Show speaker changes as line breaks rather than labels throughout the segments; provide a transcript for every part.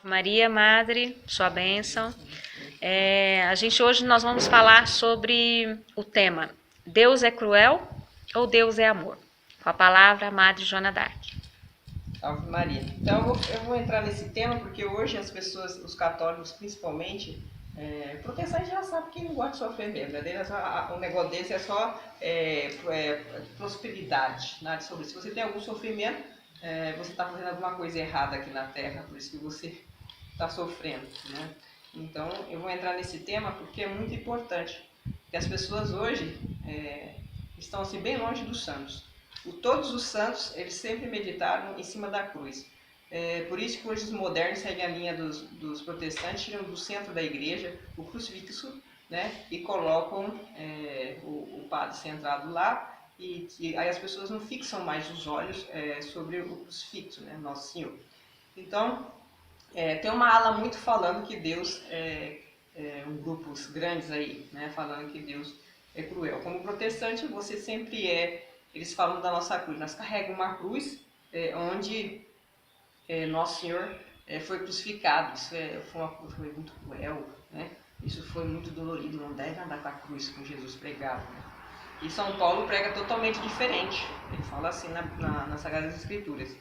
Maria, Madre, sua bênção. Hoje nós vamos falar sobre o tema Deus é cruel ou Deus é amor? Com a palavra Madre Joana d'Arc.
Ave Maria. Então eu vou entrar nesse tema porque hoje as pessoas, os católicos principalmente, protestantes já sabem que não gosta de sofrer mesmo, né? O negócio deles é só prosperidade, nada sobre isso. Se você tem algum sofrimento, você está fazendo alguma coisa errada aqui na Terra, por isso que você está sofrendo, né? Então eu vou entrar nesse tema porque é muito importante, porque as pessoas hoje estão assim bem longe dos santos. Todos os santos, eles sempre meditaram em cima da cruz. Por isso que hoje os modernos seguem a linha dos protestantes, tiram do centro da igreja o crucifixo, né, e colocam o padre centrado lá, e aí as pessoas não fixam mais os olhos sobre o crucifixo, né, Nosso Senhor. Então, tem uma ala muito falando que Deus grupos grandes aí, né, falando que Deus é cruel. Como protestante, você sempre eles falam da nossa cruz. Nós carregamos uma cruz onde Nosso Senhor foi crucificado. Isso foi muito cruel, né? Isso foi muito dolorido. Não deve andar com a cruz com Jesus pregado, né? E São Paulo prega totalmente diferente. Ele fala assim nas Sagradas Escrituras: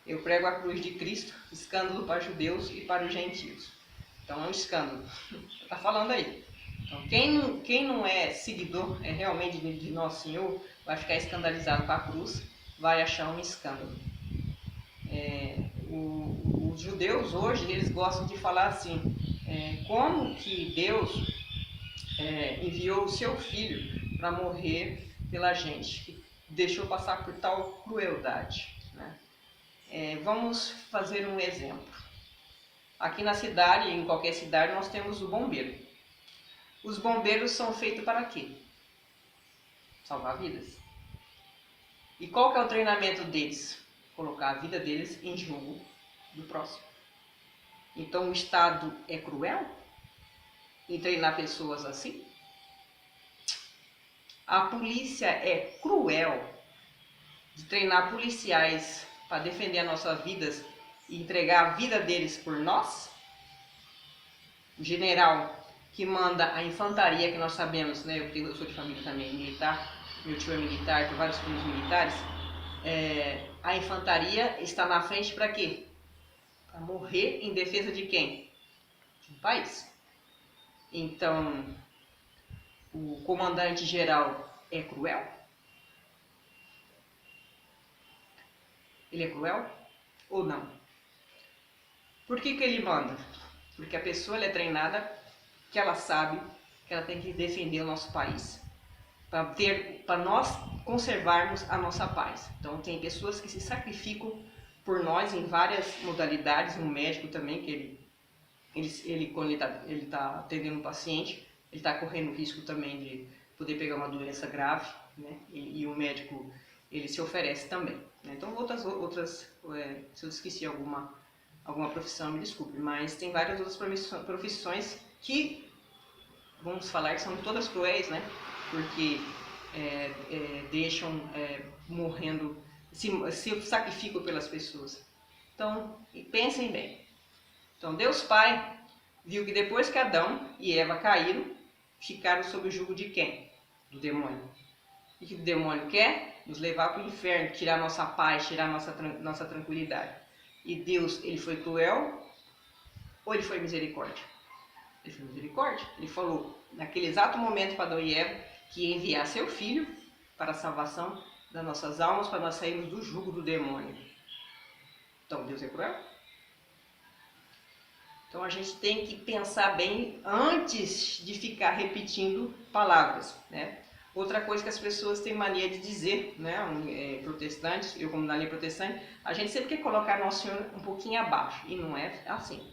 eu prego a cruz de Cristo, escândalo para judeus e para os gentios. Então é um escândalo. Está falando aí. Então quem não é seguidor realmente de Nosso Senhor vai ficar escandalizado com a cruz, vai achar um escândalo. Os judeus hoje, eles gostam de falar assim, como que Deus enviou o seu filho para morrer pela gente, que deixou passar por tal crueldade, né? Vamos fazer um exemplo. Aqui na cidade, em qualquer cidade, nós temos o bombeiro. Os bombeiros são feitos para quê? Salvar vidas. E qual que é o treinamento deles? Colocar a vida deles em jogo do próximo. Então o Estado é cruel em treinar pessoas assim? A polícia é cruel de treinar policiais para defender as nossas vidas e entregar a vida deles por nós? O general que manda a infantaria, que nós sabemos, né? Eu sou de família também militar, meu tio é militar, tem vários filhos militares. A infantaria está na frente para quê? Para morrer em defesa de quem? De um país. Então, o comandante geral é cruel? Ele é cruel ou não? Por que ele manda? Porque a pessoa é treinada, que ela sabe que ela tem que defender o nosso país, para nós conservarmos a nossa paz. Então tem pessoas que se sacrificam por nós em várias modalidades, um médico também, que ele quando ele tá atendendo um paciente, ele está correndo risco também de poder pegar uma doença grave, né? E o médico, ele se oferece também, né? Então outras se eu esqueci alguma profissão, me desculpe, mas tem várias outras profissões que, vamos falar, que são todas cruéis, né? Porque deixam morrendo, se sacrificam pelas pessoas. Então, pensem bem. Então, Deus Pai viu que depois que Adão e Eva caíram, ficaram sob o jugo de quem? Do demônio. E que o demônio quer? Nos levar para o inferno, tirar nossa paz, tirar nossa tranquilidade. E Deus, ele foi cruel ou ele foi misericórdia? Ele foi misericórdia. Ele falou, naquele exato momento para Adão e Eva, que ia enviar seu filho para a salvação das nossas almas, para nós sairmos do jugo do demônio. Então, Deus é cruel? Então, a gente tem que pensar bem antes de ficar repetindo palavras, né? Outra coisa que as pessoas têm mania de dizer, né? Protestantes, eu como na linha protestante, a gente sempre quer colocar Nosso Senhor um pouquinho abaixo, e não é assim.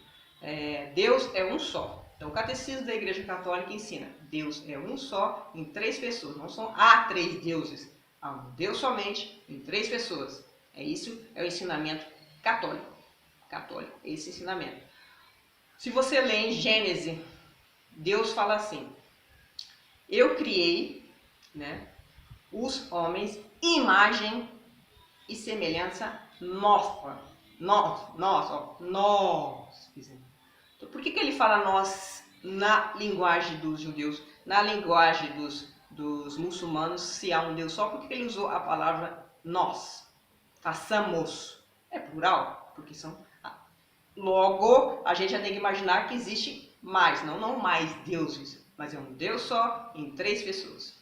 Deus é um só. Então, o Catecismo da Igreja Católica ensina: Deus é um só em três pessoas. Não são três deuses. Há um Deus somente em três pessoas. Isso é o ensinamento católico. Católico, esse ensinamento. Se você lê em Gênesis, Deus fala assim: eu criei, né, os homens, imagem e semelhança nossa. Nós fizemos. Então, por que ele fala nós na linguagem dos judeus, na linguagem dos muçulmanos, se há um Deus só? Por que ele usou a palavra nós? Façamos. É plural, porque são... Logo, a gente já tem que imaginar que existe mais, não mais deuses, mas é um Deus só em 3 pessoas.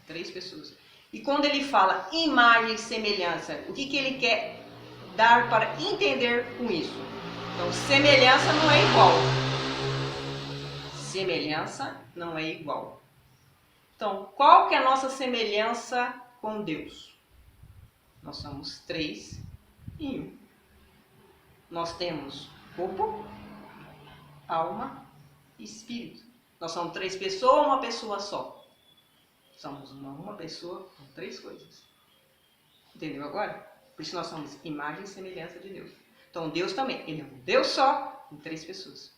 3 pessoas. E quando ele fala imagem e semelhança, o que ele quer dar para entender com isso? Então, semelhança não é igual. Semelhança não é igual. Então, qual que é a nossa semelhança com Deus? Nós somos 3 em 1. Nós temos corpo, alma e espírito. Nós somos 3 pessoas ou uma pessoa só? Somos uma pessoa com 3 coisas. Entendeu agora? Por isso nós somos imagem e semelhança de Deus. Então Deus também, ele é um Deus só em 3 pessoas.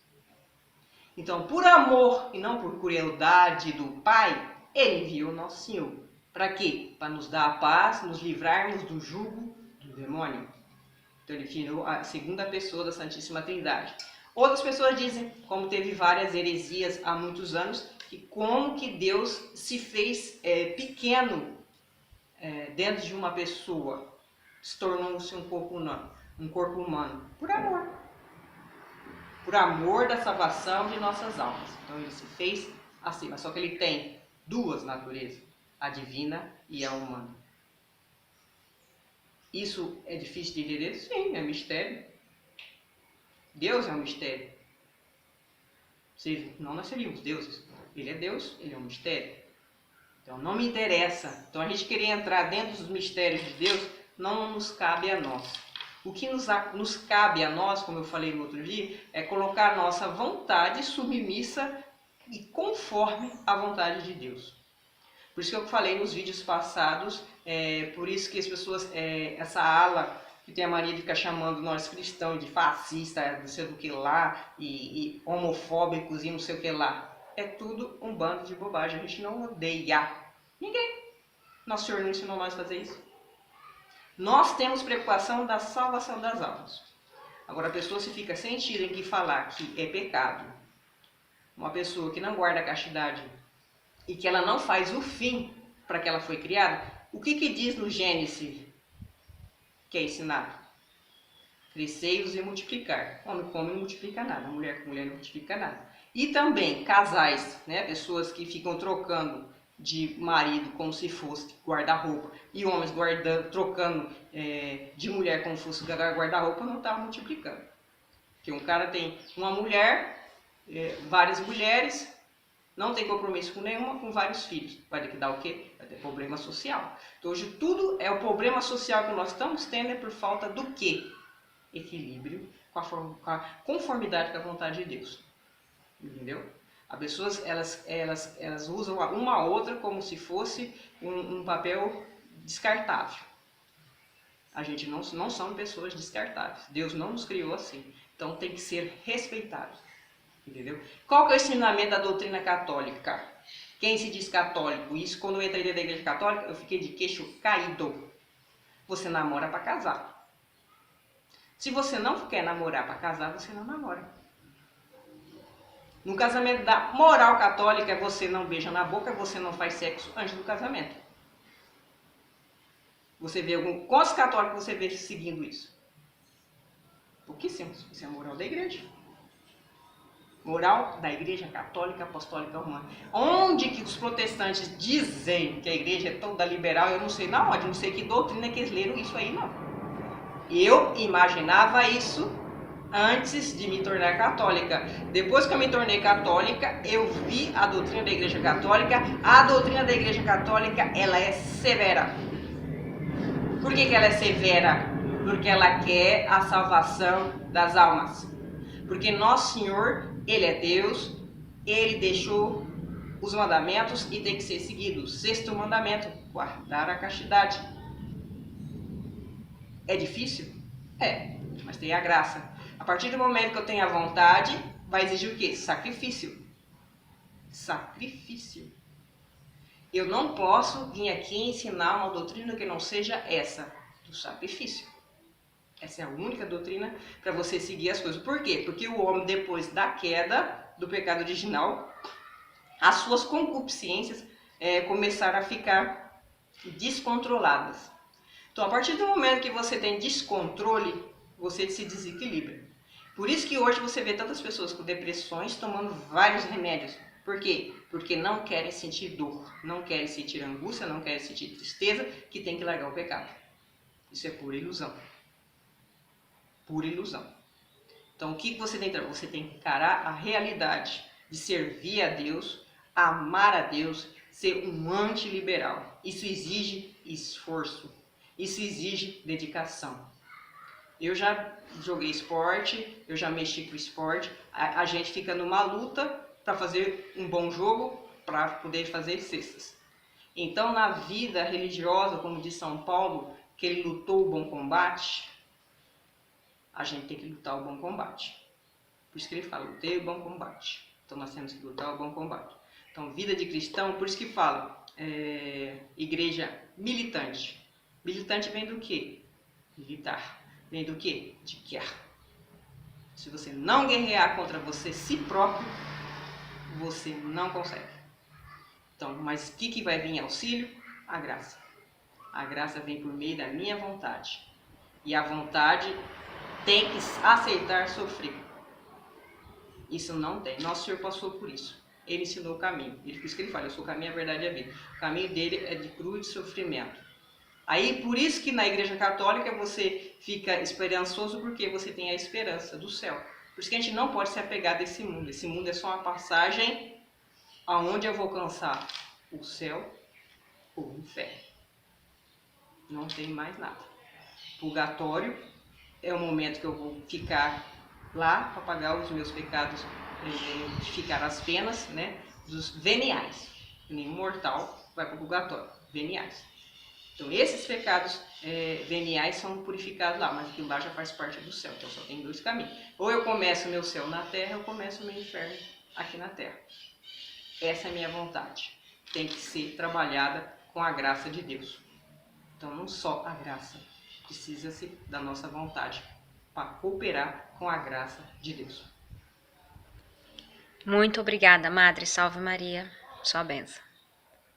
Então, por amor e não por crueldade do Pai, ele enviou nosso Senhor. Para quê? Para nos dar a paz, nos livrarmos do jugo do demônio. Então ele enviou a segunda pessoa da Santíssima Trindade. Outras pessoas dizem, como teve várias heresias há muitos anos, que como que Deus se fez pequeno dentro de uma pessoa, se tornou-se um corpo humano, por amor. Por amor da salvação de nossas almas. Então ele se fez assim, mas só que ele tem 2 naturezas, a divina e a humana. Isso é difícil de entender? Sim, é mistério. Deus é um mistério. Não nós seríamos deuses. Ele é Deus, ele é um mistério. Então não me interessa. Então a gente querer entrar dentro dos mistérios de Deus não nos cabe a nós. O que nos cabe a nós, como eu falei no outro dia, é colocar a nossa vontade submissa e conforme à vontade de Deus. Por isso que eu falei nos vídeos passados, por isso que as pessoas, essa ala que tem a mania de ficar chamando nós cristãos de fascista, não sei do que lá, e homofóbicos e não sei o que lá. É tudo um bando de bobagem, a gente não odeia ninguém. Nosso Senhor não ensinou nós a fazer isso. Nós temos preocupação da salvação das almas. Agora a pessoa se fica sentindo em que falar que é pecado, uma pessoa que não guarda a castidade e que ela não faz o fim para que ela foi criada, o que diz no Gênesis que é ensinado? Crescei-vos e multiplicar. Homem com homem não multiplica nada, mulher com mulher não multiplica nada. E também casais, né, pessoas que ficam trocando de marido como se fosse guarda-roupa e homens trocando de mulher como se fosse guarda-roupa, não estavam multiplicando. Porque um cara tem uma mulher, várias mulheres, não tem compromisso com nenhuma, com vários filhos. Vai ter que dar o quê? Vai ter problema social. Então hoje tudo o problema social que nós estamos tendo é por falta do quê? Equilíbrio com a conformidade com a vontade de Deus. Entendeu? As pessoas elas usam uma a outra como se fosse um papel descartável. A gente não somos pessoas descartáveis. Deus não nos criou assim. Então tem que ser respeitado. Entendeu? Qual que é o ensinamento da doutrina católica? Quem se diz católico? Isso quando eu entrei dentro da igreja católica, eu fiquei de queixo caído. Você namora para casar. Se você não quer namorar para casar, você não namora. No casamento da moral católica, você não beija na boca, você não faz sexo antes do casamento. Você vê quantos católicos você vê seguindo isso? Pouquíssimos. Isso é a moral da igreja. Moral da igreja católica apostólica romana. Onde que os protestantes dizem que a igreja é toda liberal, eu não sei na onde, não sei que doutrina que eles leram isso aí, não. Eu imaginava isso antes de me tornar católica. Depois que eu me tornei católica, eu vi a doutrina da igreja católica. A doutrina da igreja católica, ela é severa. Por que ela é severa? Porque ela quer a salvação das almas. Porque Nosso Senhor, Ele é Deus, Ele deixou os mandamentos e tem que ser seguido. 6º mandamento, guardar a castidade. É difícil? É, mas tem a graça. A partir do momento que eu tenho a vontade, vai exigir o quê? Sacrifício. Sacrifício. Eu não posso vir aqui ensinar uma doutrina que não seja essa, do sacrifício. Essa é a única doutrina para você seguir as coisas. Por quê? Porque o homem, depois da queda do pecado original, as suas concupiscências começaram a ficar descontroladas. Então, a partir do momento que você tem descontrole, você se desequilibra. Por isso que hoje você vê tantas pessoas com depressões tomando vários remédios. Por quê? Porque não querem sentir dor, não querem sentir angústia, não querem sentir tristeza, que tem que largar o pecado. Isso é pura ilusão. Pura ilusão. Então, o que você tem que fazer? Você tem que encarar a realidade de servir a Deus, amar a Deus, ser um antiliberal. Isso exige esforço. Isso exige dedicação. Eu já joguei esporte, eu já mexi com esporte. A gente fica numa luta para fazer um bom jogo, para poder fazer cestas. Então, na vida religiosa, como diz São Paulo, que ele lutou o bom combate, a gente tem que lutar o bom combate. Por isso que ele fala, lutei o bom combate. Então, nós temos que lutar o bom combate. Então, vida de cristão, por isso que fala, igreja militante. Militante vem do quê? Militar. Vem do quê? De guerra. Se você não guerrear contra você si próprio, você não consegue. Então, mas o que vai vir em auxílio? A graça. A graça vem por meio da minha vontade. E a vontade tem que aceitar sofrer. Isso não tem. Nosso Senhor passou por isso. Ele ensinou o caminho. Por isso que ele fala, eu sou o caminho, a verdade e a vida. O caminho dele é de cruz e de sofrimento. Aí, por isso que na Igreja Católica você fica esperançoso, porque você tem a esperança do céu. Por isso que a gente não pode se apegar desse mundo. Esse mundo é só uma passagem aonde eu vou alcançar o céu ou o inferno. Não tem mais nada. Purgatório é o momento que eu vou ficar lá para pagar os meus pecados, ficar as penas, né, dos veniais. Nenhum mortal vai para o purgatório, veniais. Então, esses pecados veniais são purificados lá, mas aquilo lá já faz parte do céu. Então, só tem dois caminhos. Ou eu começo o meu céu na terra, ou eu começo o meu inferno aqui na terra. Essa é a minha vontade. Tem que ser trabalhada com a graça de Deus. Então, não só a graça, precisa-se da nossa vontade para cooperar com a graça de Deus.
Muito obrigada, Madre. Salve Maria. Sua bênção.